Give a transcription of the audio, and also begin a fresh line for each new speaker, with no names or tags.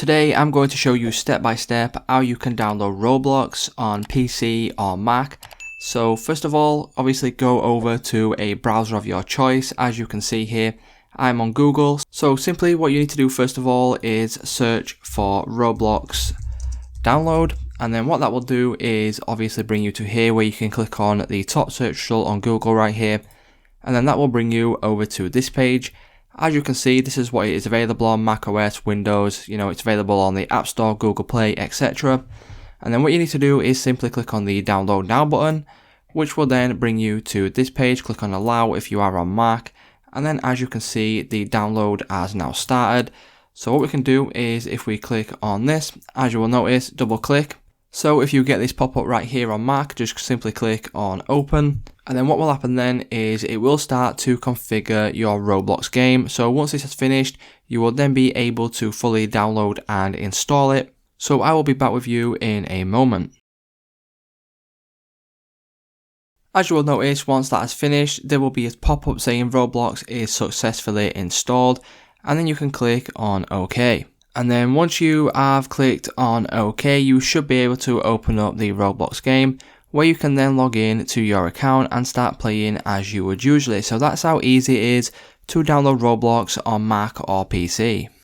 today I'm going to show you step by step how you can download Roblox on PC or Mac. So first of all, obviously go over to a browser of your choice. As you can see here, I'm on Google. So simply what you need to do first of all is search for Roblox download, and then what that will do is obviously bring you to here where you can click on the top search result on Google right here, and then that will bring you over to this page. As you can see, this is what is available on macOS, Windows, it's available on the App Store, Google Play, etc. And then what you need to do is simply click on the download now button, which will then bring you to this page. Click on allow if you are on Mac, and then as you can see, the download has now started. So what we can do is if we click on this, as you will notice, double click. So if you get this pop up right here on Mac, just simply click on open, and then what will happen then is it will start to configure your Roblox game. So once this has finished, you will then be able to fully download and install it. So I will be back with you in a moment. As you will notice, once that has finished, there will be a pop-up saying Roblox is successfully installed, and then you can click on OK. And then once you have clicked on OK, you should be able to open up the Roblox game, where you can then log in to your account and start playing as you would usually. So that's how easy it is to download Roblox on Mac or PC.